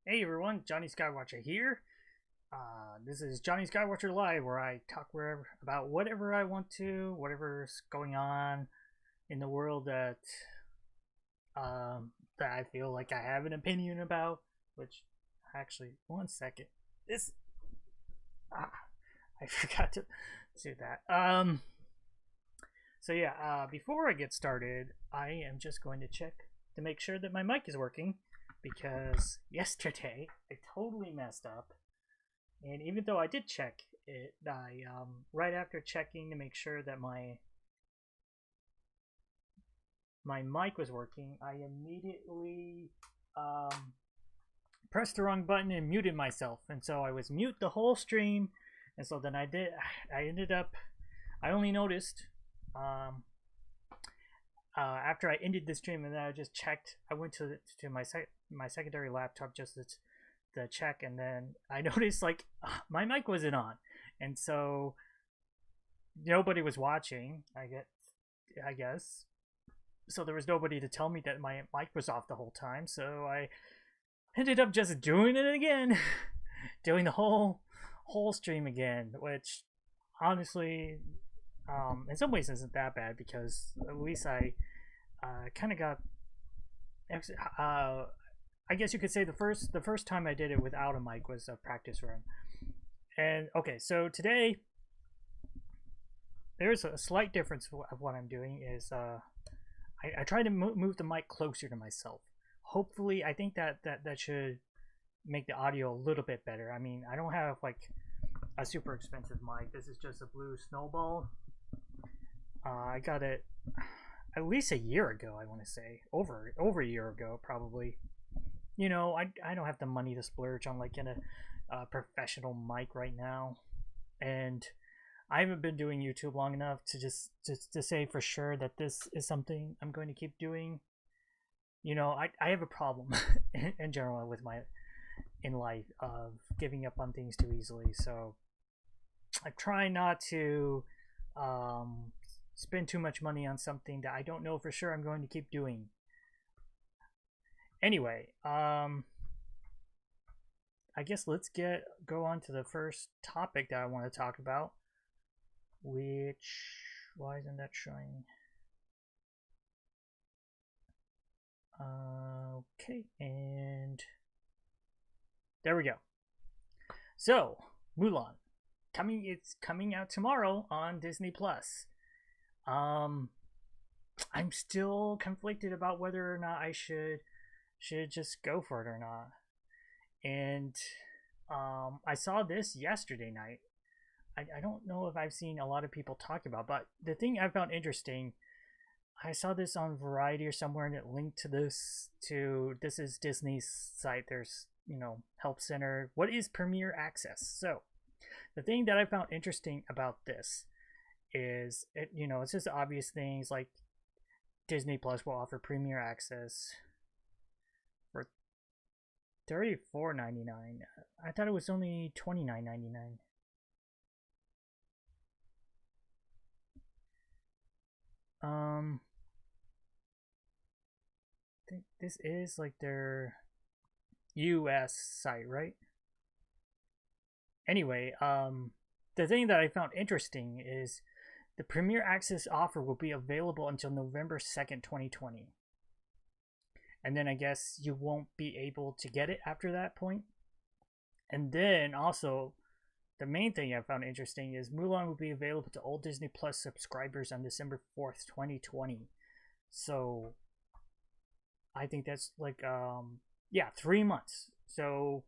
Hey everyone, Jonny Skywatcher here. This is Jonny Skywatcher Live, where I talk wherever about whatever I want to, whatever's going on in the world that I feel like I have an opinion about. Which, actually, one second, this ah, I forgot to do that. Before I get started, I am just going to check to make sure that my mic is working because yesterday I totally messed up. And even though I did check it, I right after checking to make sure that my mic was working, I immediately pressed the wrong button and muted myself, and so I was mute the whole stream. And so then I ended up. I only noticed after I ended the stream, and then I just checked. I went to my secondary laptop just to check, and then I noticed like my mic wasn't on, and so nobody was watching. I guess. So there was nobody to tell me that my mic was off the whole time. So I ended up just doing it again, doing the whole stream again, which honestly, in some ways isn't that bad because at least I kind of got. I guess you could say the first time I did it without a mic was a practice run. And okay, so today there's a slight difference of what I'm doing is I try to move the mic closer to myself. Hopefully, I think that should make the audio a little bit better. I mean, I don't have like a super expensive mic. This is just a blue snowball. I got it at least a year ago. I want to say over a year ago, probably. You know, I don't have the money to splurge on like a professional mic right now, and I haven't been doing YouTube long enough to just to say for sure that this is something I'm going to keep doing. You know, I have a problem in general with my in life of giving up on things too easily. So I try not to spend too much money on something that I don't know for sure I'm going to keep doing. Anyway, I guess let's go on to the first topic that I want to talk about, which why isn't that showing? Okay, and there we go. So Mulan, it's coming out tomorrow on Disney Plus. I'm still conflicted about whether or not I should just go for it or not. And I saw this yesterday night. I don't know if I've seen a lot of people talk about, but the thing I found interesting, I saw this on Variety or somewhere, and it linked to this is Disney's site. There's help center. What is Premier Access? So the thing that I found interesting about this is it's just obvious things like Disney Plus will offer Premier Access for $34.99. I thought it was only $29.99. I think this is like their US site, right? Anyway, the thing that I found interesting is the Premier Access offer will be available until November 2nd, 2020. And then I guess you won't be able to get it after that point. And then also, the main thing I found interesting is Mulan will be available to all Disney Plus subscribers on December 4th, 2020. So I think that's like 3 months. So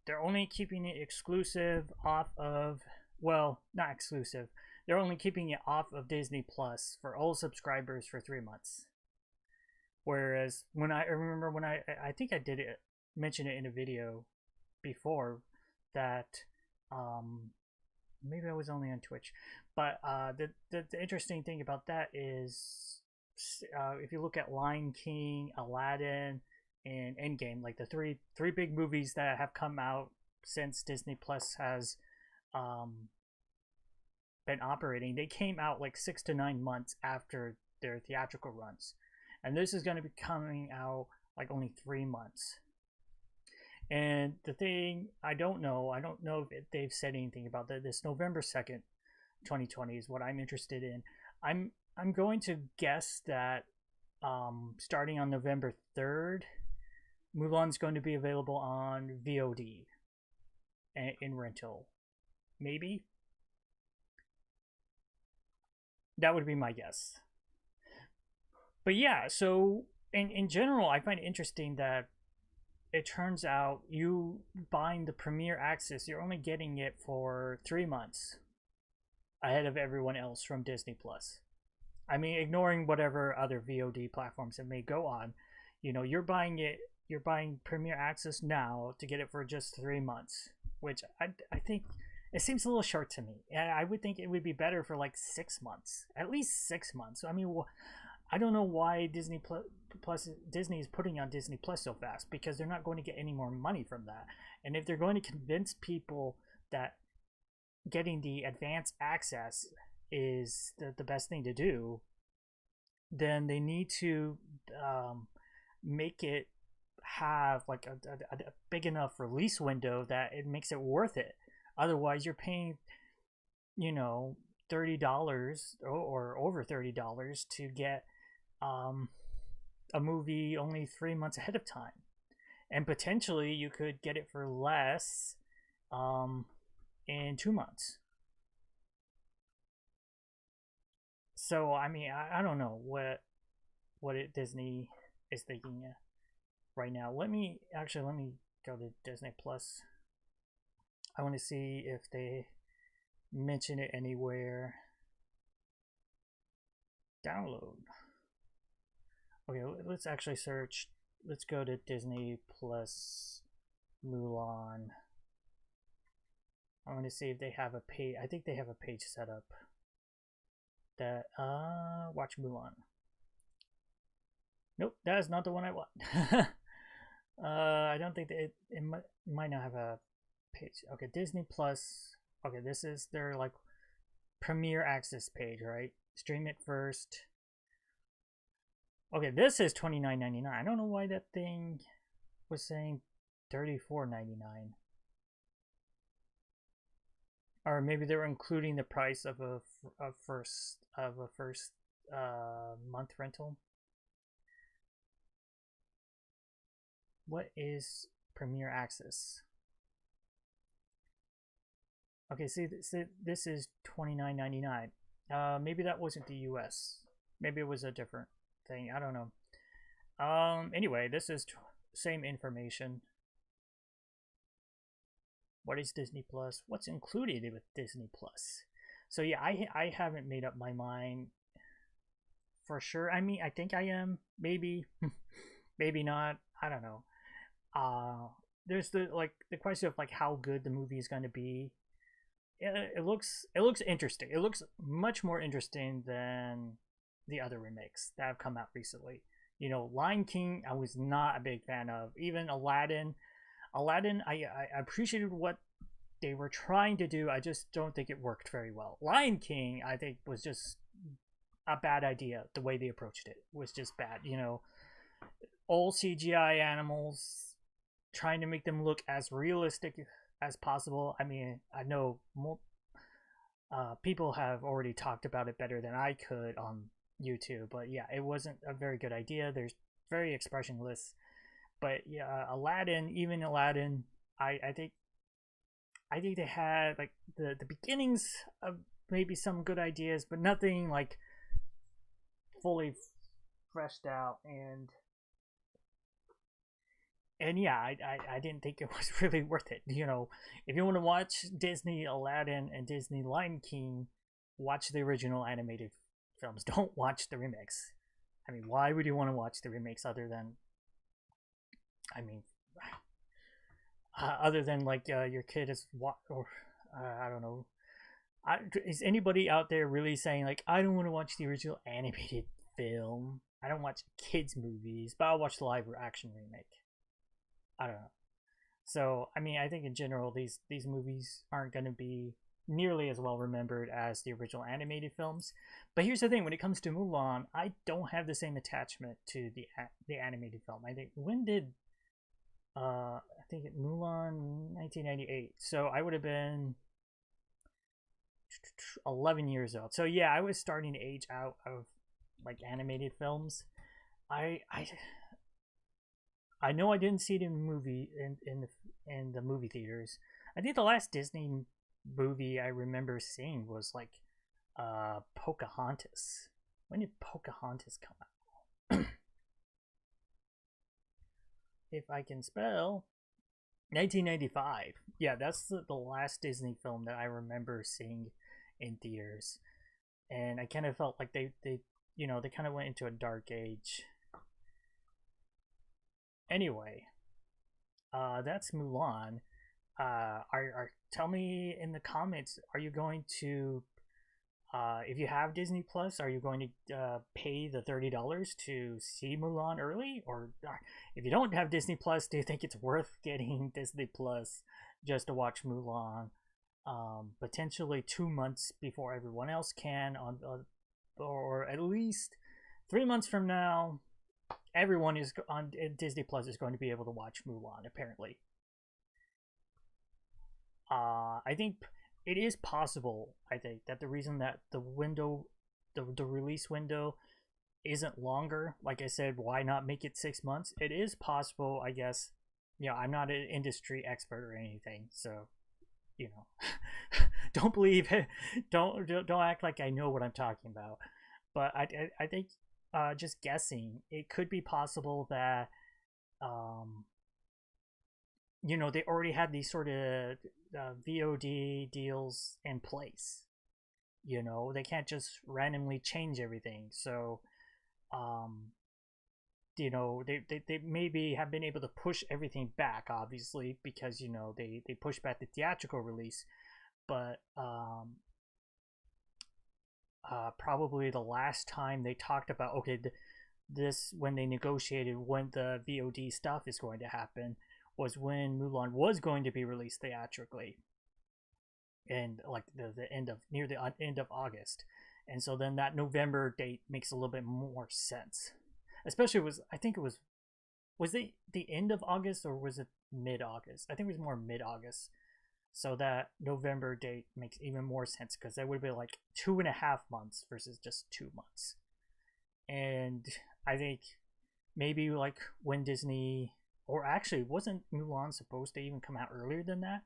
they're only keeping it exclusive off of, well, not exclusive. They're only keeping it off of Disney Plus for all subscribers for 3 months. Whereas when I think I did it, mention it in a video before that maybe I was only on Twitch, but the interesting thing about that is if you look at Lion King, Aladdin, and Endgame, like the three big movies that have come out since Disney Plus has been operating, they came out like 6 to 9 months after their theatrical runs, and this is going to be coming out like only 3 months. And the thing, I don't know if they've said anything about that. This November 2nd, 2020 is what I'm interested in. I'm going to guess that starting on November 3rd, Mulan's going to be available on VOD in rental. Maybe? That would be my guess. But yeah, so in general, I find it interesting that it turns out you buying the Premier Access, you're only getting it for 3 months ahead of everyone else from Disney Plus. I mean, ignoring whatever other VOD platforms it may go on, you're buying it. You're buying Premier Access now to get it for just 3 months, which I think it seems a little short to me. I would think it would be better for like 6 months, at least 6 months. I mean, I don't know why Disney is putting on Disney Plus so fast, because they're not going to get any more money from that. And if they're going to convince people that getting the advanced access is the best thing to do, then they need to make it have like a big enough release window that it makes it worth it. Otherwise, you're paying, $30 or over $30 to get a movie only 3 months ahead of time, and potentially you could get it for less in 2 months. So I mean, I don't know what Disney is thinking right now. Let me go to Disney Plus. I want to see if they mention it anywhere. Download. Okay, let's actually search. Let's go to Disney Plus Mulan. I want to see if they have a page. I think they have a page set up that watch Mulan. Nope, that is not the one I want. I don't think that it might not have a page. Okay, Disney Plus. Okay, this is their like Premier Access page, right? Stream it first. Okay, this is $29.99. I don't know why that thing was saying $34.99. Or maybe they were including the price of a first month rental. What is Premier Access? Okay, see, this is $29.99. Maybe that wasn't the US. Maybe it was a different thing. I don't know. Anyway, this is same information. What is Disney Plus? What's included with Disney Plus? So yeah, I haven't made up my mind for sure. I mean, I think I am. Maybe, maybe not. I don't know. There's the question of like how good the movie is going to be. It looks interesting. It looks much more interesting than the other remakes that have come out recently. Lion King, I was not a big fan of. Even Aladdin, I appreciated what they were trying to do. I just don't think it worked very well. Lion King, I think, was just a bad idea. The way they approached it was just bad. All CGI animals, trying to make them look as realistic as possible. I mean, I know people have already talked about it better than I could on YouTube, but yeah, it wasn't a very good idea. There's very expressionless. But yeah, even Aladdin, I think they had like the beginnings of maybe some good ideas, but nothing like fully fleshed out. And yeah, I didn't think it was really worth it. If you want to watch Disney Aladdin and Disney Lion King, watch the original animated films. Don't watch the remakes. I mean, why would you want to watch the remakes other than like your kid is or I don't know. Is anybody out there really saying like, I don't want to watch the original animated film? I don't watch kids movies, but I'll watch the live action remake. I don't know. So I mean, I think in general these movies aren't going to be nearly as well remembered as the original animated films. But here's the thing: when it comes to Mulan, I don't have the same attachment to the animated film. I think when did I think Mulan 1998. So I would have been 11 years old. So yeah, I was starting to age out of like animated films. I I I know I didn't see it in the movie in the movie theaters. I think the last Disney movie I remember seeing was like Pocahontas. When did Pocahontas come out? If I can spell, 1995. Yeah, that's the last Disney film that I remember seeing in theaters. And I kind of felt like they kind of went into a dark age. Anyway, that's Mulan. Tell me in the comments, are you going to if you have Disney Plus, are you going to pay the $30 to see Mulan early, or if you don't have Disney Plus, do you think it's worth getting Disney Plus just to watch Mulan? Potentially 2 months before everyone else can, or at least 3 months from now, everyone is on Disney Plus is going to be able to watch Mulan. Apparently, I think it is possible. I think that the reason that the release window isn't longer, like I said, why not make it 6 months? It is possible, I guess. I'm not an industry expert or anything, so don't believe it. Don't act like I know what I'm talking about. But I think just guessing, it could be possible that um, they already had these sort of VOD deals in place. They can't just randomly change everything. So, um, they maybe have been able to push everything back, obviously, because, they pushed back the theatrical release. But probably the last time they talked about, okay, this, when they negotiated when the VOD stuff is going to happen, was when Mulan was going to be released theatrically, and like the end of near the end of August, and so then that November date makes a little bit more sense. Especially I think it was the end of August, or was it mid August? I think it was more mid August. So that November date makes even more sense because that would be like 2.5 months versus just 2 months. And I think maybe like when Disney, or actually, wasn't Mulan supposed to even come out earlier than that?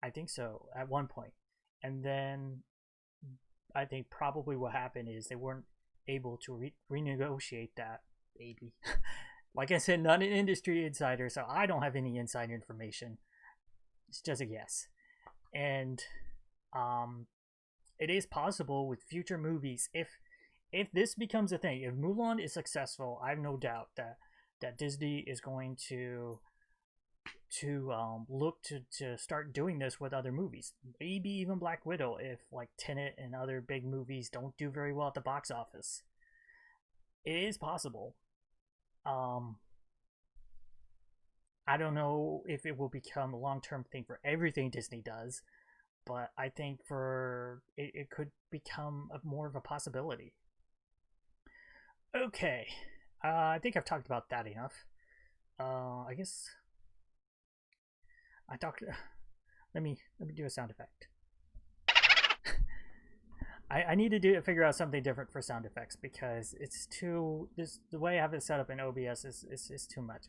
I think so at one point. And then I think probably what happened is they weren't able to renegotiate that, baby. Like I said, not an industry insider, so I don't have any insider information. It's just a guess. And um, it is possible with future movies, if this becomes a thing, if Mulan is successful, I have no doubt that Disney is going to look to start doing this with other movies. Maybe even Black Widow, if like Tenet and other big movies don't do very well at the box office. It is possible. Um, I don't know if it will become a long term thing for everything Disney does, but I think it could become more of a possibility. Okay, I think I've talked about that enough. I guess I talked. Let me do a sound effect. I need to figure out something different for sound effects because it's too the way I have it set up in OBS is too much.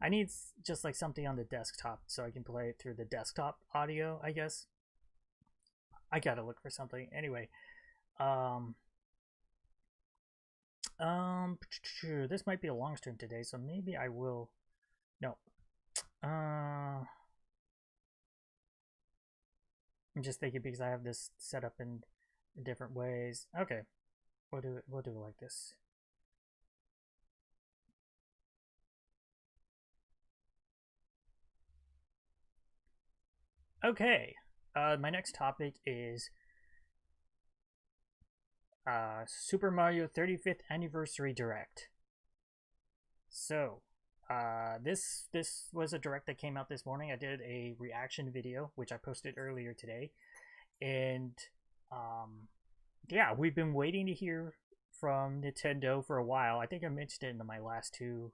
I need just like something on the desktop so I can play it through the desktop audio, I guess. I gotta look for something. Anyway, um, this might be a long stream today, so maybe I will. No, I'm just thinking because I have this set up in different ways. Okay, we'll do it like this. Okay, my next topic is Super Mario 35th Anniversary Direct. So, this was a direct that came out this morning. I did a reaction video, which I posted earlier today, and yeah, we've been waiting to hear from Nintendo for a while. I think I mentioned it in my last two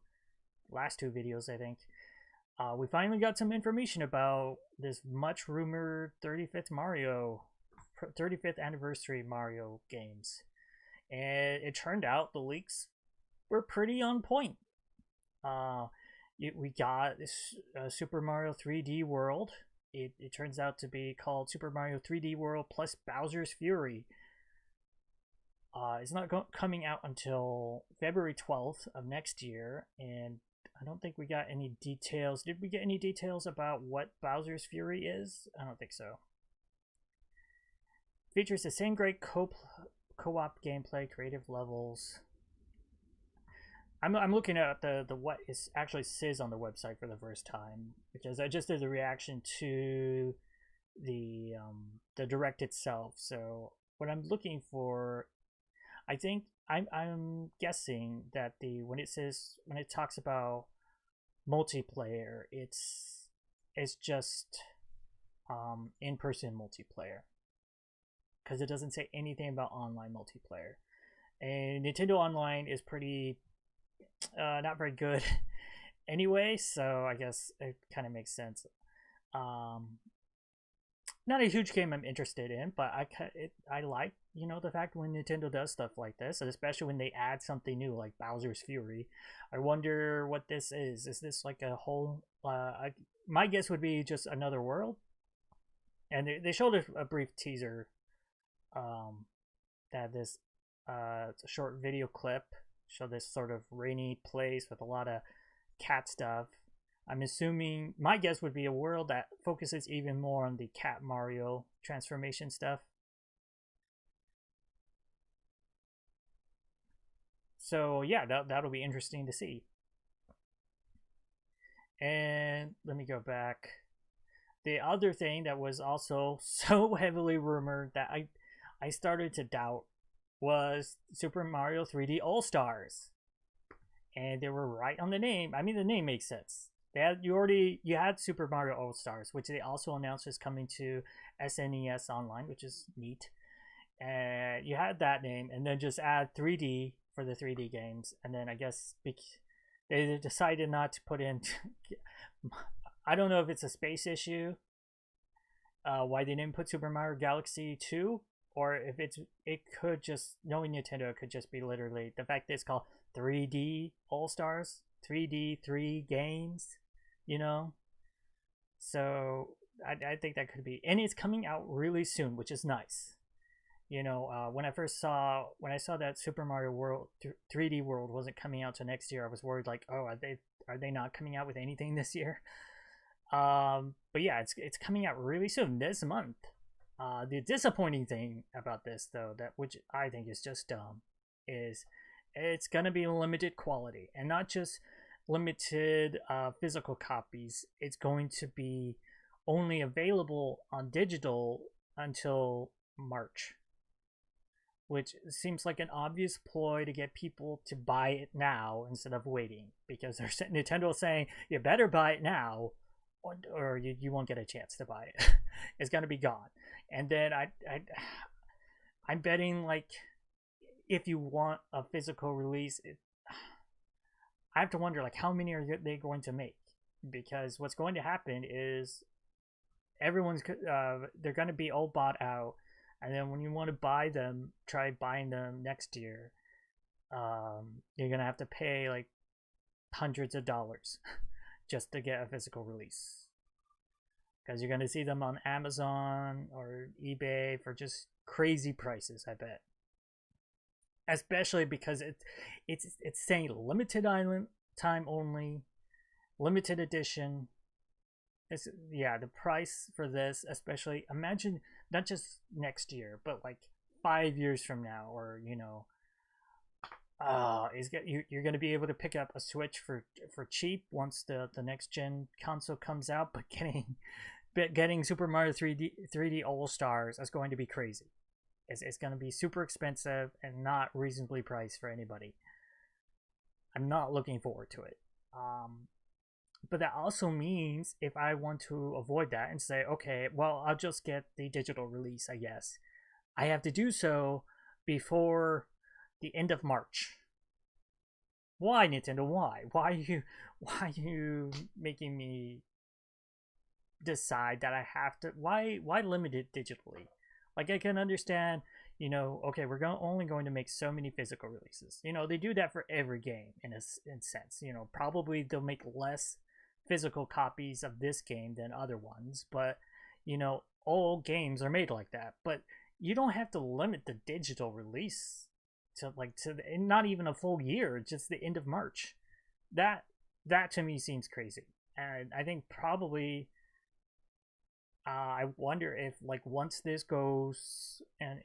videos, I think. we finally got some information about this much rumored 35th anniversary Mario games, and it turned out the leaks were pretty on point. Uh, we got this Super Mario 3D World. It turns out to be called Super Mario 3D World plus Bowser's Fury. It's not coming out until February 12th of next year, and I don't think we got any details. Did we get any details about what Bowser's Fury is? I don't think so. Features the same great co-op gameplay, creative levels. I'm looking at the what is actually says on the website for the first time, because I just did the reaction to the direct itself. So what I'm looking for, I think I'm guessing that when it talks about multiplayer, it's just in-person multiplayer, because it doesn't say anything about online multiplayer. And Nintendo Online is pretty not very good anyway, so I guess it kind of makes sense. Not a huge game I'm interested in, but I like, the fact when Nintendo does stuff like this, and especially when they add something new like Bowser's Fury. I wonder what this is. Is this like a whole? My guess would be just another world. And they showed a brief teaser. That this it's a short video clip. Show this sort of rainy place with a lot of cat stuff. I'm assuming, my guess would be a world that focuses even more on the Cat Mario transformation stuff. So yeah, that'll be interesting to see. And let me go back. The other thing that was also so heavily rumored that I started to doubt was Super Mario 3D AllStars. And they were right on the name. I mean, the name makes sense. You had Super Mario AllStars, which they also announced is coming to SNES Online, which is neat. And you had that name, and then just add 3D for the 3D games. And then I guess they decided not to put in. I don't know if it's a space issue. Why they didn't put Super Mario Galaxy 2, or if it could just, knowing Nintendo, it could just be literally the fact that it's called 3D AllStars, 3D 3 games, So I think that could be, and it's coming out really soon, which is nice. When I saw that Super Mario World 3D World wasn't coming out till next year, I was worried like, oh, are they not coming out with anything this year? But yeah, it's coming out really soon, this month. The disappointing thing about this, though, which I think is just dumb, is it's gonna be limited quality, and not just limited physical copies. It's going to be only available on digital until March, which seems like an obvious ploy to get people to buy it now instead of waiting, because Nintendo's saying you better buy it now, or you won't get a chance to buy it. It's gonna be gone. And then I'm betting, like, if you want a physical release, I have to wonder, like, how many are they going to make? Because what's going to happen is they're going to be all bought out, and then when you want to buy them, try buying them next year, you're going to have to pay like hundreds of dollars just to get a physical release, because you're going to see them on Amazon or eBay for just crazy prices, I bet. Especially because it's saying limited island time only, limited edition. The price for this, especially, imagine not just next year, but like 5 years from now, or you're going to be able to pick up a Switch for cheap once the next gen console comes out, but getting Super Mario 3D AllStars is going to be crazy. It's going to be super expensive and not reasonably priced for anybody. I'm not looking forward to it. But that also means if I want to avoid that and say, okay, well, I'll just get the digital release, I guess, I have to do so before the end of March. Why, Nintendo? Why? Why are you making me decide that I have to? Why limit it digitally? Like, I can understand, okay, only going to make so many physical releases. They do that for every game in sense. Probably they'll make less physical copies of this game than other ones, but all games are made like that. But you don't have to limit the digital release not even a full year, just the end of March. That to me seems crazy, and I think probably I wonder if, like, once this goes and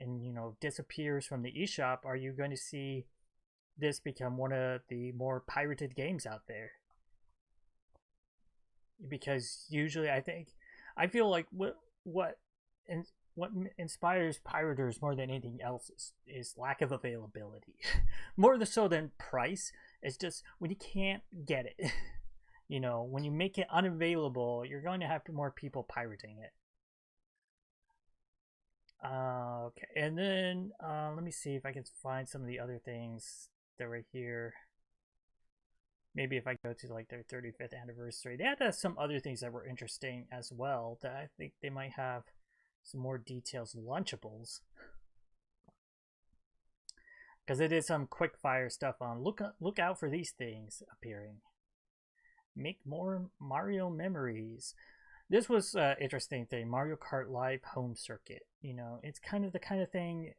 disappears from the eShop, are you going to see this become one of the more pirated games out there? Because usually I feel like what inspires pirators more than anything else is lack of availability. More so than price. It's just when you can't get it. When you make it unavailable, you're going to have more people pirating it. Okay, and then let me see if I can find some of the other things that were here. Maybe if I go to like their 35th anniversary, they had some other things that were interesting as well that I think they might have some more details. Lunchables, because it is some quick fire stuff on look out for these things appearing. Make more Mario memories. This was an interesting thing. Mario Kart Live Home Circuit. It's kind of the kind of thing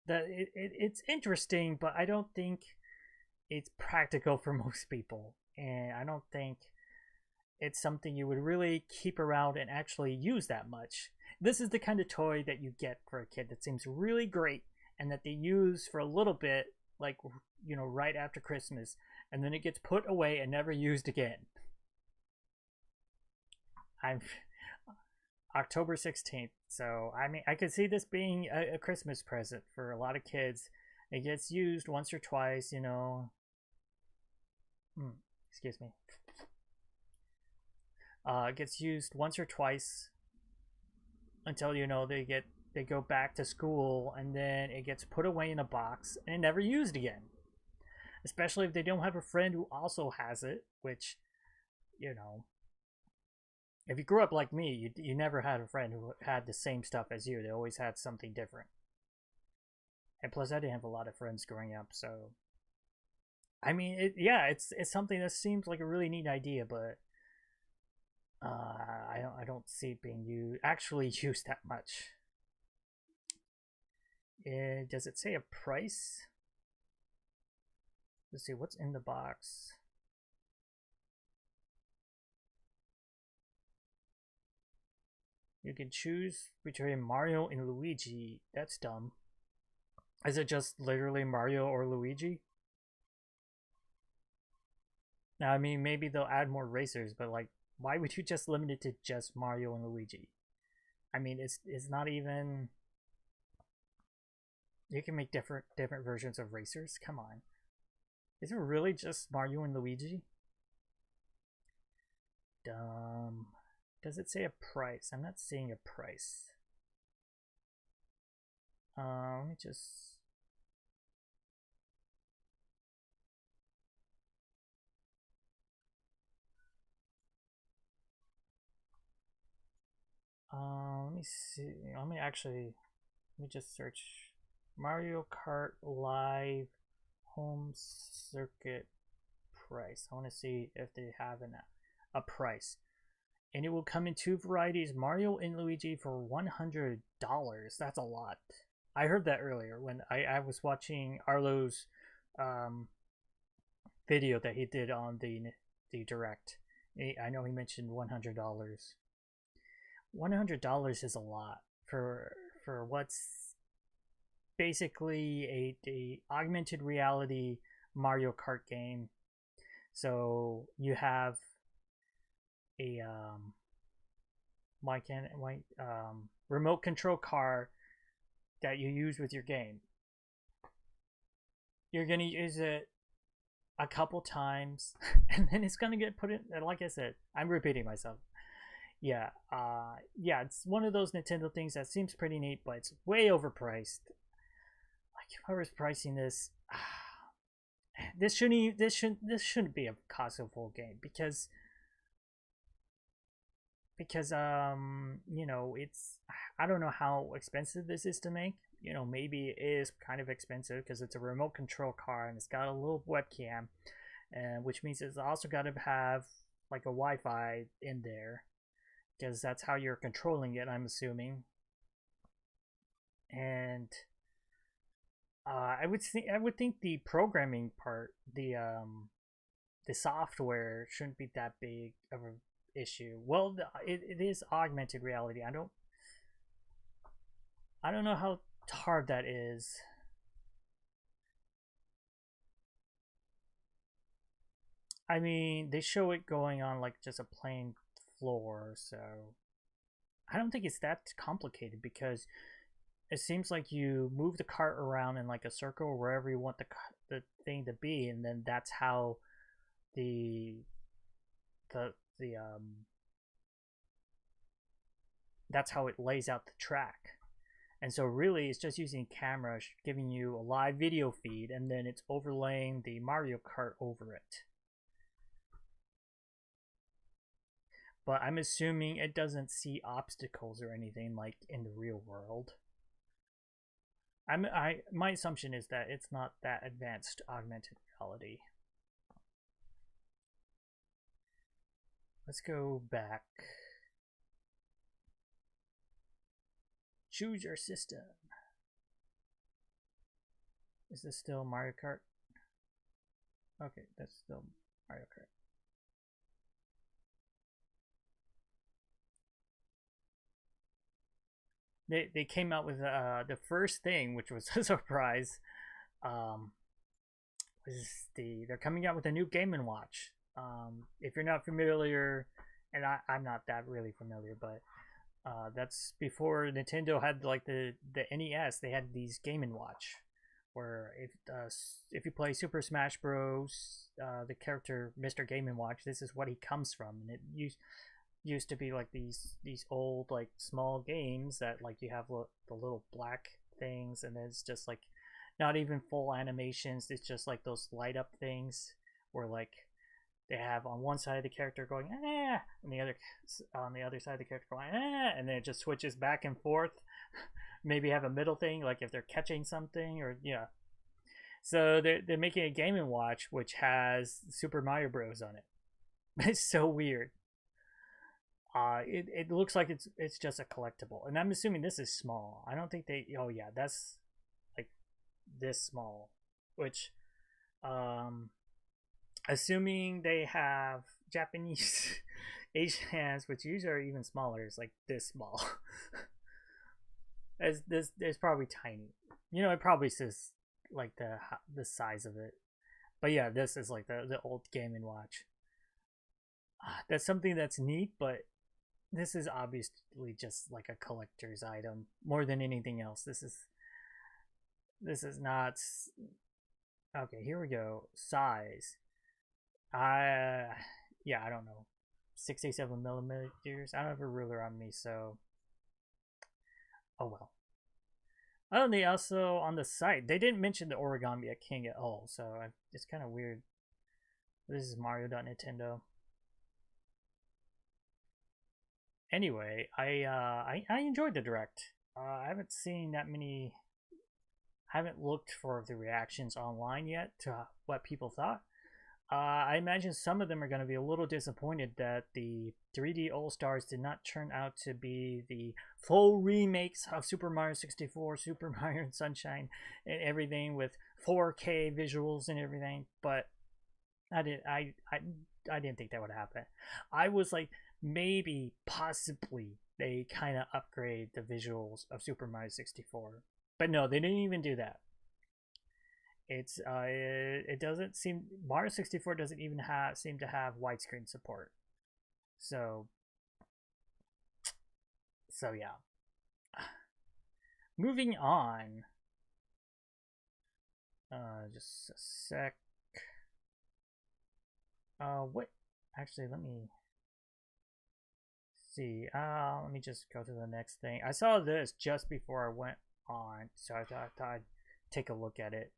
that it's interesting, but I don't think it's practical for most people, and I don't think it's something you would really keep around and actually use that much. This is the kind of toy that you get for a kid that seems really great and that they use for a little bit, like, right after Christmas, and then it gets put away and never used again. I'm October 16th, so I mean, I could see this being a Christmas present for a lot of kids. It gets used once or twice, excuse me. It gets used once or twice until they go back to school, and then it gets put away in a box and never used again. Especially if they don't have a friend who also has it, which, if you grew up like me, you never had a friend who had the same stuff as you. They always had something different. And plus, I didn't have a lot of friends growing up, so I mean, it's something that seems like a really neat idea, but I don't see it being actually used that much. Does it say a price? Let's see what's in the box. You can choose between Mario and Luigi. That's dumb. Is it just literally Mario or Luigi? Now, I mean, maybe they'll add more racers, but like, why would you just limit it to just Mario and Luigi? I mean, it's not even. You can make different versions of racers. Come on, is it really just Mario and Luigi? Dumb. Does it say a price? I'm not seeing a price. Let me just. Let me see. Let me just search Mario Kart Live Home Circuit price. I want to see if they have a price. And it will come in two varieties, Mario and Luigi for $100. That's a lot. I heard that earlier when I was watching Arlo's video that he did on the Direct. I know he mentioned $100. $100 is a lot for what's basically a augmented reality Mario Kart game. So you have a remote control car that you use with your game. You're gonna use it a couple times, and then it's gonna get put in. Like I said, I'm repeating myself. Yeah, it's one of those Nintendo things that seems pretty neat, but it's way overpriced. Like, whoever's pricing this, this shouldn't be a cost of full game because you know, it's, I don't know how expensive this is to make. You know, maybe it is kind of expensive because it's a remote control car and it's got a little webcam, and which means it's also got to have like a Wi-Fi in there because that's how you're controlling it, I'm assuming. And I would think the programming part, the software shouldn't be that big of a issue. Well, it is augmented reality. I don't know how hard that is. I mean, they show it going on like just a plain floor, so I don't think it's that complicated because it seems like you move the cart around in like a circle wherever you want the thing to be, and then that's how the that's how it lays out the track. And so really it's just using camera giving you a live video feed, and then it's overlaying the Mario Kart over it. But I'm assuming it doesn't see obstacles or anything like in the real world. My assumption is that it's not that advanced augmented reality. Let's go back. Choose your system. Is this still Mario Kart? Okay, that's still Mario Kart. They came out with the first thing, which was a surprise. They're coming out with a new Game & Watch. If you're not familiar, and I'm not that really familiar, but that's before Nintendo had like the NES. They had these Game & Watch, where if you play Super Smash Bros, the character Mr. Game & Watch, this is what he comes from, and it used to be like these old like small games that like you have the little black things, and then it's just like not even full animations. It's just like those light up things where like they have on one side of the character going and the other on the other side of the character going and then it just switches back and forth. Maybe have a middle thing like if they're catching something, or yeah. So they're making a Game & Watch which has Super Mario Bros on it. It's so weird. It looks like it's just a collectible, and I'm assuming this is small. I don't think they. Oh yeah, that's like this small, which, assuming they have Japanese Asian hands, which usually are even smaller, is like this small. As this, it's probably tiny. You know, it probably says like the size of it, but yeah, this is like the old Game & Watch. That's something that's neat, but this is obviously just like a collector's item more than anything else. This is not. Okay, here we go. Size. Yeah, I don't know. 67 millimeters. I don't have a ruler on me, so oh well. Oh, and they also on the site they didn't mention the Origami King at all, so it's kind of weird. This is Mario.Nintendo. Anyway, I enjoyed the direct. I haven't seen that many. I haven't looked for the reactions online yet to what people thought. I imagine some of them are going to be a little disappointed that the 3D AllStars did not turn out to be the full remakes of Super Mario 64, Super Mario Sunshine, and everything with 4K visuals and everything. But I didn't think that would happen. I was like, maybe, possibly, they kind of upgrade the visuals of Super Mario 64. But no, they didn't even do that. It doesn't seem Mario 64 doesn't even seem to have widescreen support. So yeah. Moving on. Just a sec. What? Actually, let me see. Let me just go to the next thing. I saw this just before I went on, so I thought I'd take a look at it.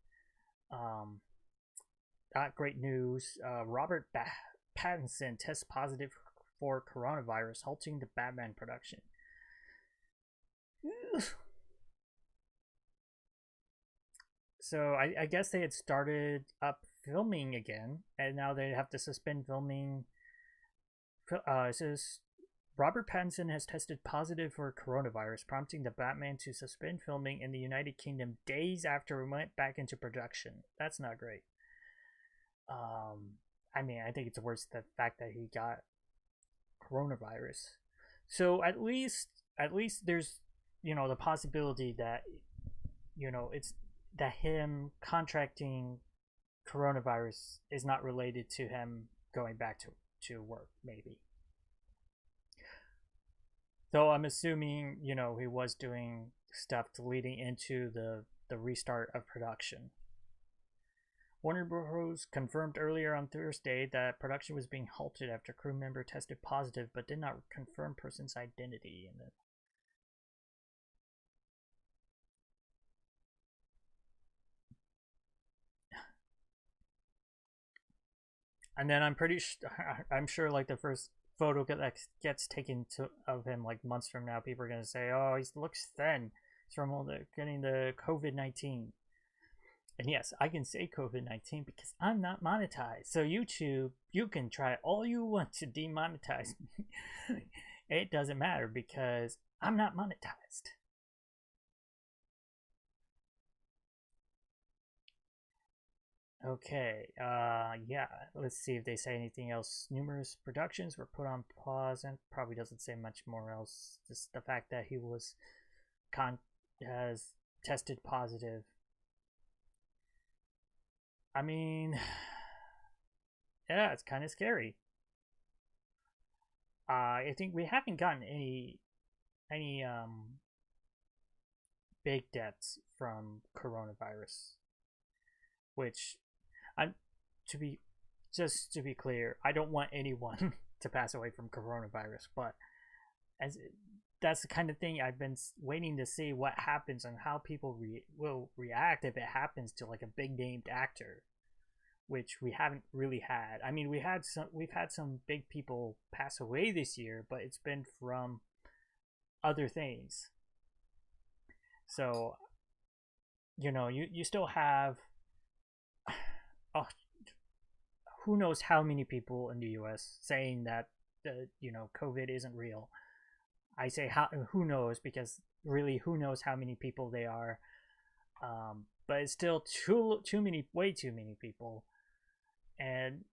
Um, Great news. Pattinson tests positive for coronavirus, halting the Batman production. So I guess they had started up filming again, and now they have to suspend filming. It says Robert Pattinson has tested positive for coronavirus, prompting the Batman to suspend filming in the United Kingdom days after it went back into production. That's not great. I mean, I think it's worse the fact that he got coronavirus. So at least there's the possibility that it's that him contracting coronavirus is not related to him going back to work, maybe. Though I'm assuming, he was doing stuff leading into the restart of production. Warner Bros. Confirmed earlier on Thursday that production was being halted after crew member tested positive, but did not confirm person's identity. And then I'm sure like the first photo that gets taken of him like months from now, people are gonna say, "Oh, he looks thin. It's from all the getting the COVID-19." And yes, I can say COVID-19 because I'm not monetized. So YouTube, you can try all you want to demonetize me. It doesn't matter because I'm not monetized. Okay, yeah, let's see if they say anything else. Numerous productions were put on pause, and probably doesn't say much more else. Just the fact that he has tested positive. I mean, yeah, it's kind of scary. I think we haven't gotten any big deaths from coronavirus, which I'm to be to be clear, I don't want anyone to pass away from coronavirus, but as that's the kind of thing I've been waiting to see what happens and how people will react if it happens to like a big named actor, which we haven't really had. I mean, we've had some big people pass away this year, but it's been from other things. So you still have oh, who knows how many people in the U.S. saying that COVID isn't real. I say who knows because really who knows how many people they are. But it's still way too many people, and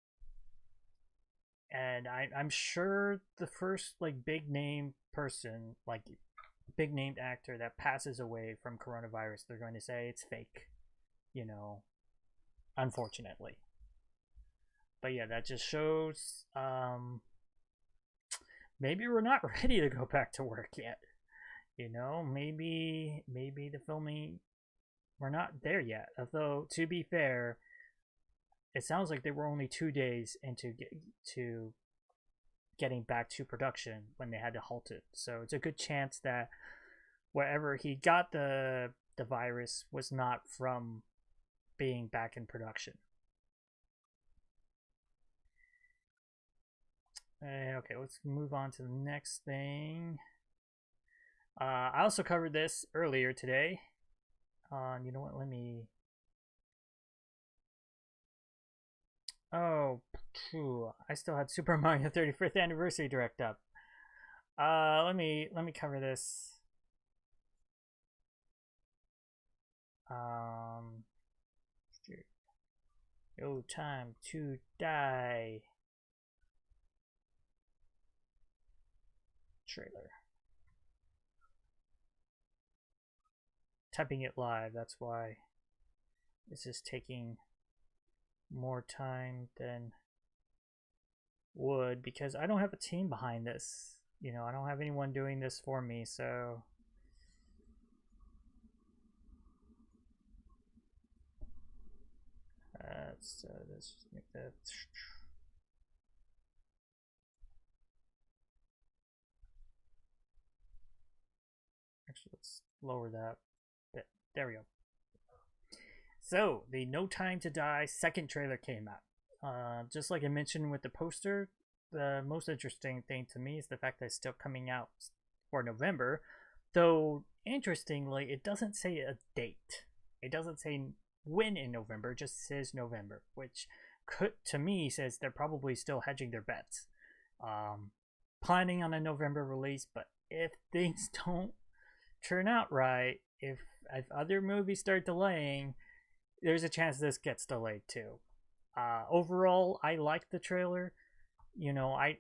I'm sure the first like big name person, like big named actor that passes away from coronavirus, they're going to say it's fake, you know, unfortunately. But yeah, that just shows maybe we're not ready to go back to work yet. Maybe the filming we're not there yet. Although to be fair, it sounds like they were only 2 days into to getting back to production when they had to halt it. So it's a good chance that wherever he got the virus was not from being back in production. Okay, let's move on to the next thing. I also covered this earlier today. You know what? Let me. Oh, phew, I still had Super Mario 35th Anniversary Direct up. Let me cover this. Um, oh, time to die. Trailer. Typing it live, that's why this is taking more time than would because I don't have a team behind this. I don't have anyone doing this for me, so let's just make that. Actually, let's lower that bit. There we go. So, the No Time to Die second trailer came out. Just like I mentioned with the poster, the most interesting thing to me is the fact that it's still coming out for November. Though, interestingly, it doesn't say a date. It doesn't say when in November, it just says November, which could, to me, says they're probably still hedging their bets. Planning on a November release, but if things don't turn out right, if other movies start delaying, there's a chance this gets delayed too. Overall, I liked the trailer. You know, I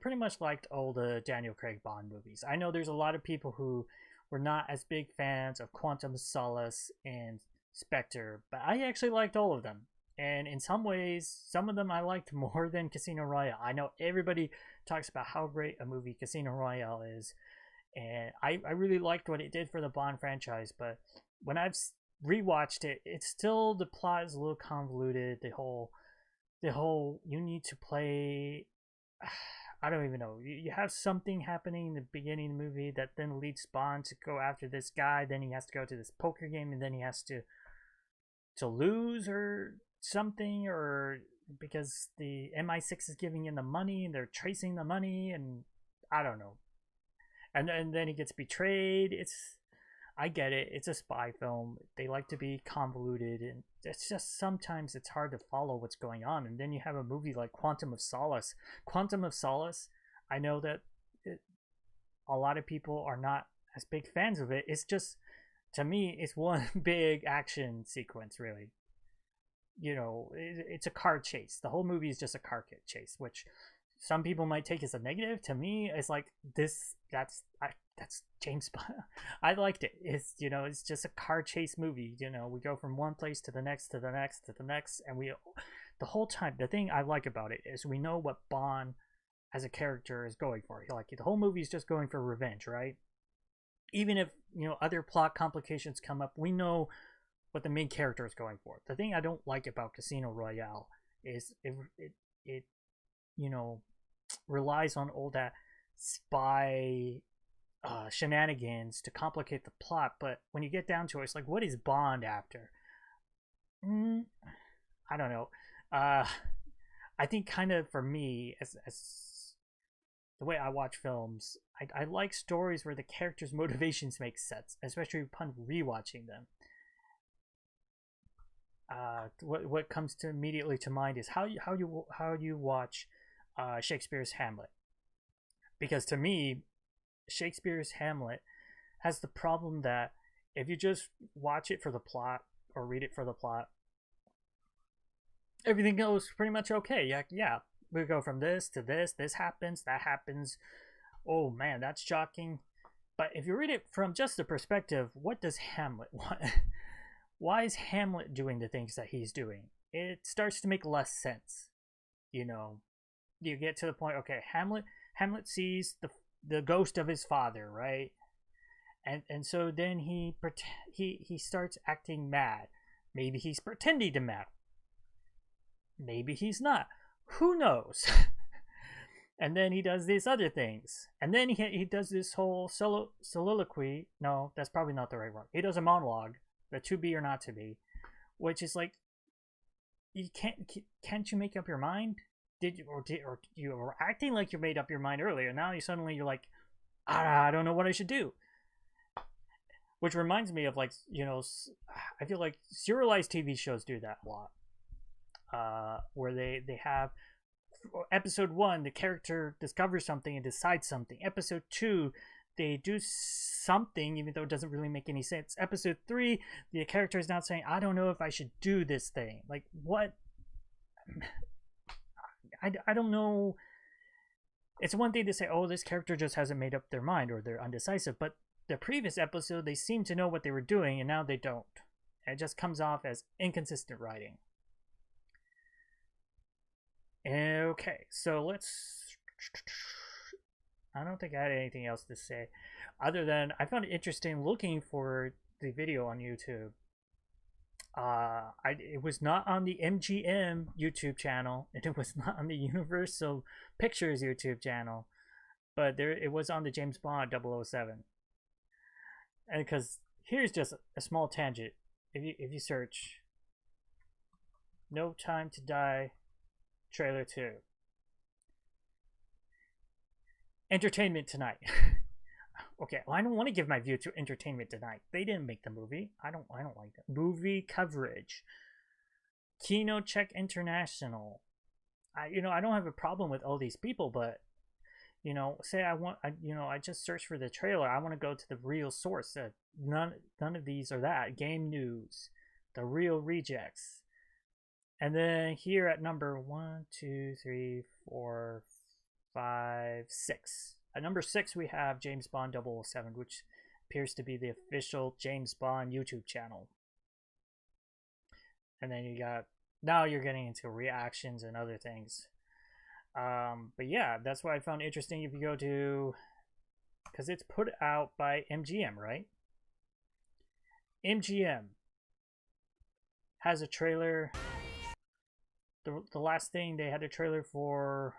pretty much liked all the Daniel Craig Bond movies. I know there's a lot of people who were not as big fans of Quantum of Solace and Spectre, but I actually liked all of them. And in some ways, some of them I liked more than Casino Royale. I know everybody talks about how great a movie Casino Royale is, and I really liked what it did for the Bond franchise, but when I've rewatched it, it's still, the plot is a little convoluted. The whole you need to play, I don't even know, you have something happening in the beginning of the movie that then leads Bond to go after this guy, then he has to go to this poker game, and then he has to lose or something, or because the MI6 is giving him the money and they're tracing the money, and I don't know, and then he gets betrayed. I get it, it's a spy film, they like to be convoluted, and it's just sometimes it's hard to follow what's going on. And then you have a movie like Quantum of Solace. I know that a lot of people are not as big fans of it. It's just, to me, it's one big action sequence, really. You know, it's a car chase. The whole movie is just a car chase, which some people might take as a negative. To me, it's like that's James Bond. I liked it. It's, you know, it's just a car chase movie. You know, we go from one place to the next, to the next, to the next, and the whole time, the thing I like about it is we know what Bond as a character is going for. Like, the whole movie is just going for revenge, right? Even if, you know, other plot complications come up, we know what the main character is going for. The thing I don't like about Casino Royale is it you know, relies on all that spy shenanigans to complicate the plot, but when you get down to it, it's like, what is Bond after? I don't know. I think kind of for me, as the way I watch films, I like stories where the characters' motivations make sense, especially upon rewatching them. What comes to immediately to mind is how you watch Shakespeare's Hamlet, because to me, Shakespeare's Hamlet has the problem that if you just watch it for the plot or read it for the plot, everything goes pretty much okay. Yeah, we go from this to this happens, that happens. Oh man, that's shocking. But if you read it from just the perspective, what does Hamlet want? Why is Hamlet doing the things that he's doing? It starts to make less sense. You know, you get to the point, okay, Hamlet sees the ghost of his father, right? And so then he starts acting mad. Maybe he's pretending to mad. Maybe he's not. Who knows? And then he does these other things. And then he does this whole soliloquy. No, that's probably not the right word. He does a monologue, the to be or not to be, which is like, you can't you make up your mind? Or you were acting like you made up your mind earlier. Now you're like, I don't know what I should do. Which reminds me of, like, you know, I feel like serialized TV shows do that a lot. Where they have episode 1, the character discovers something and decides something. Episode 2, they do something even though it doesn't really make any sense. Episode 3, the character is now saying, I don't know if I should do this thing. Like, what? I don't know. It's one thing to say, oh, this character just hasn't made up their mind or they're undecisive, but the previous episode they seemed to know what they were doing and now they don't. And it just comes off as inconsistent writing. Okay, so I don't think I had anything else to say other than I found it interesting looking for the video on YouTube. It was not on the MGM YouTube channel, and it was not on the Universal Pictures YouTube channel, but it was on the James Bond 007. And because here's just a small tangent. if you search No Time to Die trailer 2. Entertainment Tonight. Okay, well, I don't want to give my view to Entertainment Tonight. They didn't make the movie. I don't like that. Movie coverage. Kino Check International. I don't have a problem with all these people, but say I just search for the trailer. I want to go to the real source. None of these are that. Game News, The Real Rejects, and then here at number 1, 2, 3, 4, 5, 6. At number 6 we have James Bond 007, which appears to be the official James Bond YouTube channel. And then now you're getting into reactions and other things. But yeah, that's what I found interesting. If you go to, because it's put out by MGM, right? MGM has a trailer. The last thing they had a trailer for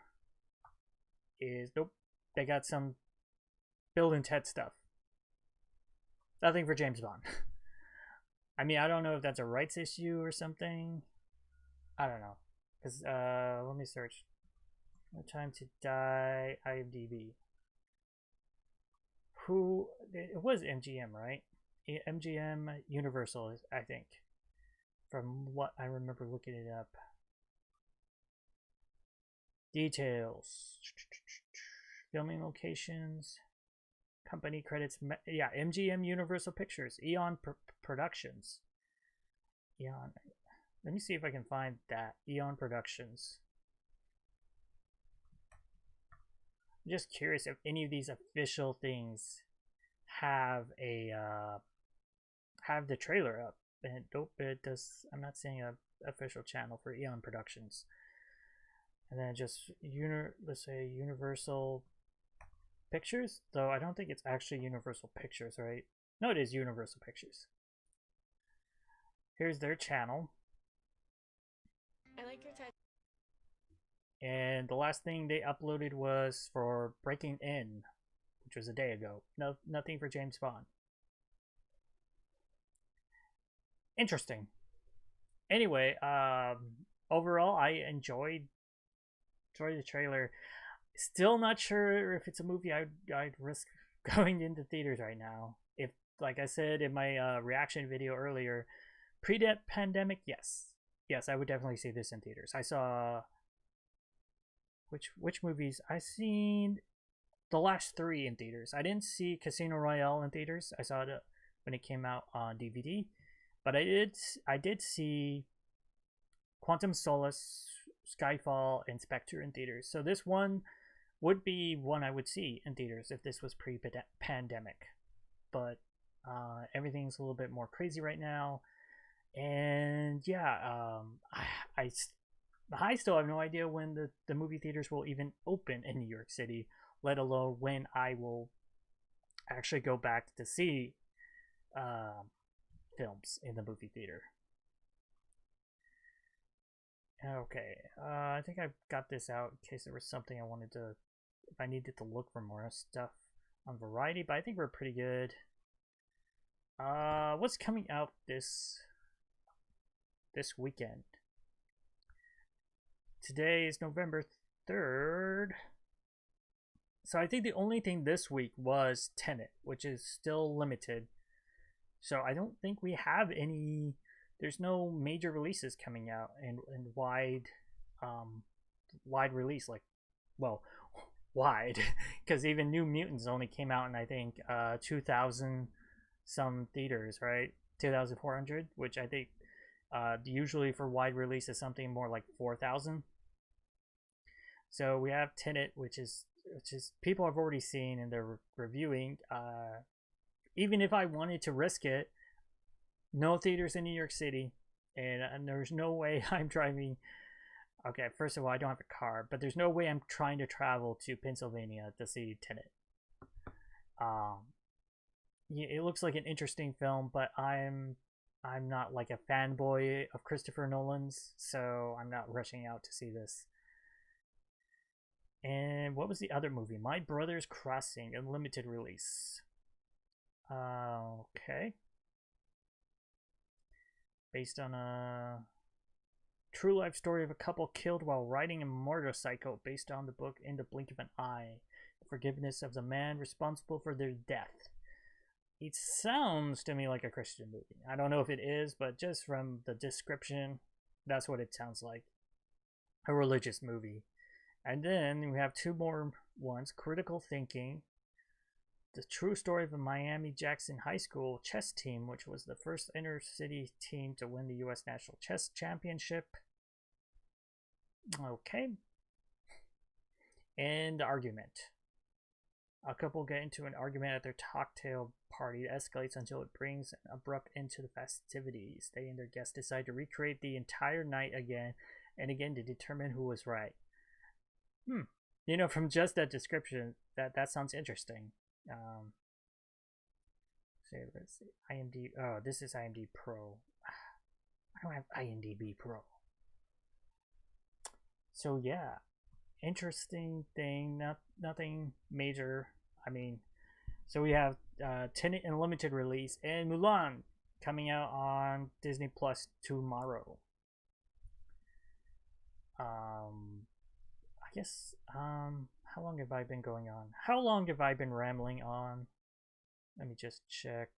is, nope, they got some Bill and Ted stuff. Nothing for James Bond. I mean, I don't know if that's a rights issue or something. I don't know. Because, let me search. No Time to Die, IMDb. It was MGM, right? MGM Universal, I think. From what I remember looking it up. Details. Filming locations. Company credits. Yeah, MGM Universal Pictures. Eon Productions. Eon. Let me see if I can find that. Eon Productions. I'm just curious if any of these official things have have the trailer up. And nope, it does. I'm not seeing a official channel for Eon Productions. And then just let's say Universal Pictures, though I don't think it's actually Universal Pictures, right? No, it is Universal Pictures. Here's their channel. I like your title. And the last thing they uploaded was for Breaking In, which was a day ago. No, nothing for James Bond. Interesting. Anyway, overall, I enjoyed the trailer. Still not sure if it's a movie I'd risk going into theaters right now. If, like I said in my reaction video earlier, pre-pandemic, yes, I would definitely see this in theaters. I saw which movies? I seen the last 3 in theaters. I didn't see Casino Royale in theaters. I saw it when it came out on DVD, but I did see Quantum Solace, Skyfall, and Spectre in theaters. So this one would be one I would see in theaters if this was pre-pandemic. But everything's a little bit more crazy right now, and yeah, I still have no idea when the movie theaters will even open in New York City, let alone when I will actually go back to see films in the movie theater. Okay, I think I got this out in case there was something I wanted to, if I needed to look for more stuff on Variety, but I think we're pretty good. What's coming out this weekend? Today is November 3rd. So I think the only thing this week was Tenet, which is still limited. So I don't think we have any. There's no major releases coming out and wide release, like, well, wide, because even New Mutants only came out in, I think, 2,000 some theaters, right? 2,400, which I think usually for wide release is something more like 4,000. So we have Tenet, which is people have already seen and they're reviewing. Even if I wanted to risk it, no theaters in New York City, and there's no way I'm driving. Okay, first of all, I don't have a car, but there's no way I'm trying to travel to Pennsylvania to see Tenet. Yeah, it looks like an interesting film, but I'm not like a fanboy of Christopher Nolan's, so I'm not rushing out to see this. And what was the other movie? My Brother's Crossing, a limited release. Okay. based on a true life story of a couple killed while riding a motorcycle, based on the book In the Blink of an Eye, the forgiveness of the man responsible for their death. It sounds to me like a Christian movie. I don't know if it is, but just from the description, that's what it sounds like. A religious movie. And then we have two more ones. Critical Thinking, the true story of the Miami-Jackson High School chess team, which was the first inner-city team to win the U.S. National Chess Championship. Okay. And Argument. A couple get into an argument at their cocktail party that escalates until it brings an abrupt end to the festivities. They and their guests decide to recreate the entire night again and again to determine who was right. You know, from just that description, that sounds interesting. Let's see. IMDb. Oh, this is IMDb Pro. I don't have IMDb Pro. So yeah, interesting thing. Nothing major. I mean, so we have Tenet in limited release and Mulan coming out on Disney Plus tomorrow. I guess how long have I been going on? How long have I been rambling on? Let me just check.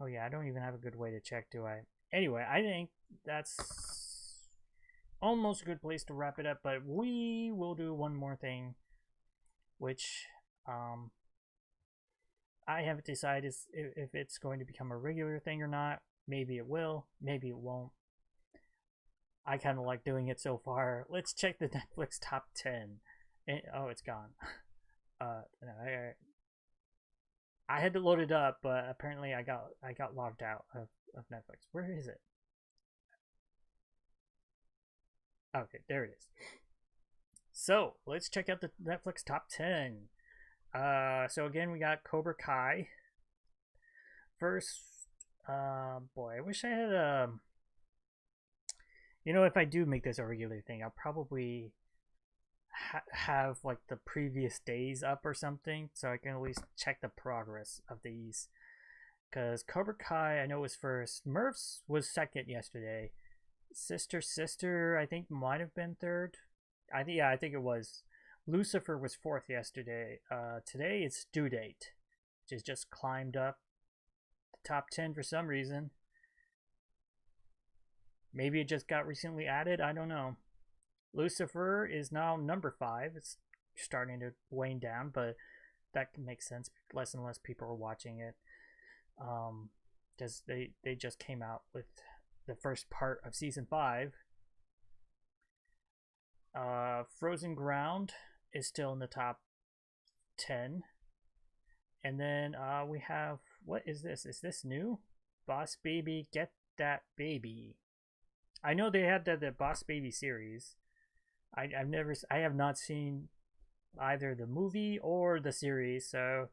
Oh yeah, I don't even have a good way to check, do I? Anyway, I think that's almost a good place to wrap it up, but we will do one more thing, which I haven't decided if it's going to become a regular thing or not. Maybe it will, maybe it won't. I kind of like doing it so far. Let's check the Netflix top 10. Oh, it's gone. No, I had to load it up, but apparently I got logged out of Netflix. Where is it? Okay, there it is. So let's check out the Netflix top 10. So again, we got Cobra Kai. First, boy, I wish I had you know, if I do make this a regular thing, I'll probably have like the previous days up or something, so I can at least check the progress of these. Because Cobra Kai, I know was first. Murphs was second yesterday. Sister, I think might have been third. I think it was. Lucifer was fourth yesterday. Today it's Due Date, which has just climbed up the top 10 for some reason. Maybe it just got recently added. I don't know. Lucifer is now number 5. It's starting to wane down, but that makes sense. Less and less people are watching it. Because they just came out with the first part of season 5. Frozen Ground is still in the top 10. And then we have, what is this? Is this new? Boss Baby, Get That Baby. I know they had the Boss Baby series. I have not seen either the movie or the series, so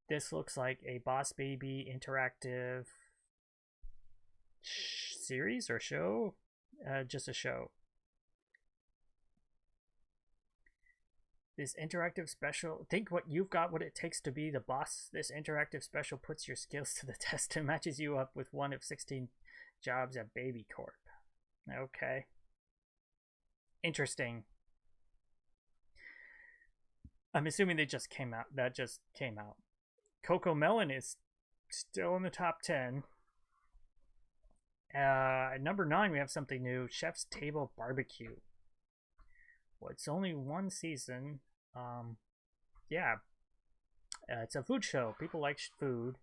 this looks like a Boss Baby interactive series or show. Just a show. This interactive special, think what you've got, what it takes to be the boss. This interactive special puts your skills to the test and matches you up with one of 16 jobs at Baby Corp. Okay. Interesting. I'm assuming they just came out. That just came out. Coco Melon is still in the top 10. At number 9, we have something new. Chef's Table Barbecue. Well, it's only one season. Yeah. It's a food show. People like food.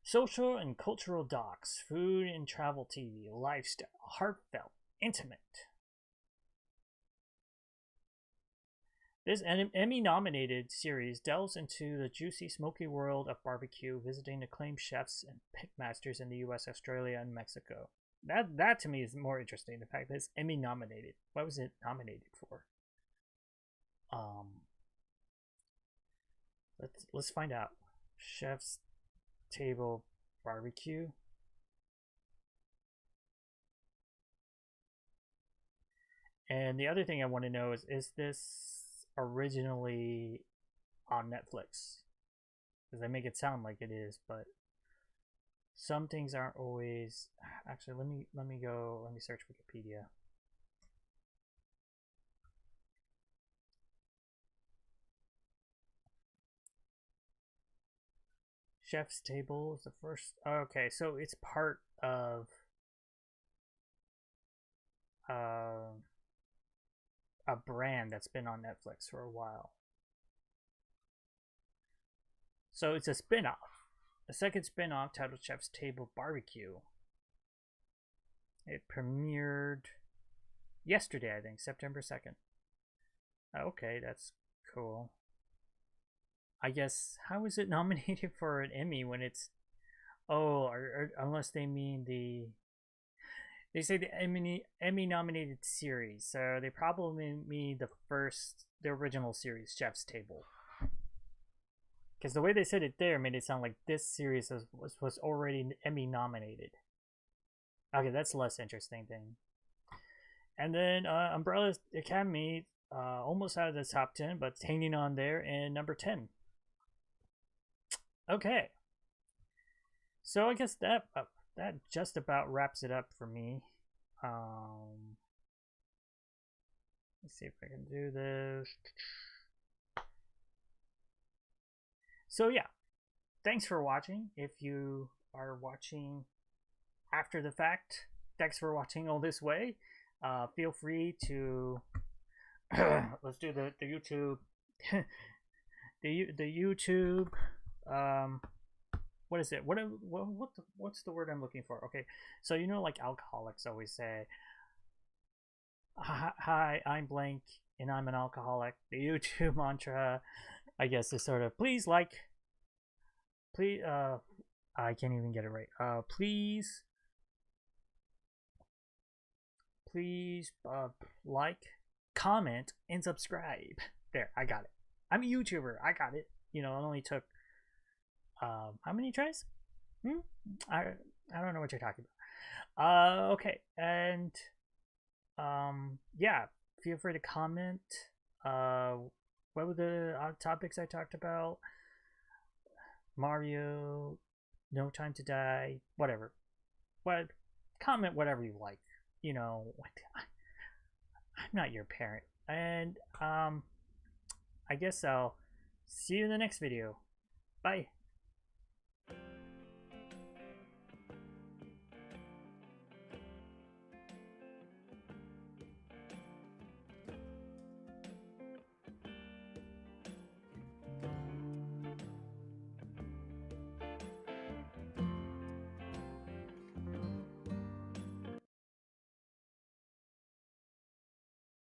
Social and cultural docs. Food and travel TV. Lifestyle. Heartfelt. Intimate. This Emmy-nominated series delves into the juicy, smoky world of barbecue, visiting acclaimed chefs and pitmasters in the U.S., Australia, and Mexico. That to me is more interesting. The fact that it's Emmy-nominated. What was it nominated for? Let's find out. Chef's Table Barbecue. And the other thing I want to know is this originally on Netflix? Because they make it sound like it is, but some things aren't always. Actually, let me go. Let me search Wikipedia. Chef's Table is the first. Okay, so it's part of uh, a brand that's been on Netflix for a while. So it's a spin-off. A second spin-off titled Chef's Table Barbecue. It premiered yesterday, I think, September 2nd. Okay, that's cool. I guess, how is it nominated for an Emmy when it's. Oh, unless they mean the. They say the Emmy nominated series, so they probably mean the original series, Chef's Table. Because the way they said it there made it sound like this series was already Emmy nominated. Okay, that's a less interesting thing. And then Umbrella Academy, almost out of the top 10, but hanging on there in number 10. Okay. So I guess that just about wraps it up for me. Let's see if I can do this. So yeah, thanks for watching. If you are watching after the fact, thanks for watching all this way. Feel free to let's do the YouTube the YouTube what is it? What's the word I'm looking for? Okay, so you know, like alcoholics always say, "Hi, I'm blank, and I'm an alcoholic." The YouTube mantra, I guess, is sort of please I can't even get it right. Please like, comment, and subscribe. There, I got it. I'm a YouTuber. I got it. You know, it only took how many tries? I don't know what you're talking about. Okay, and yeah, feel free to comment. What were the topics I talked about? Mario, No Time to Die, whatever. What? Comment whatever you like. You know, I'm not your parent. And I guess I'll see you in the next video. Bye.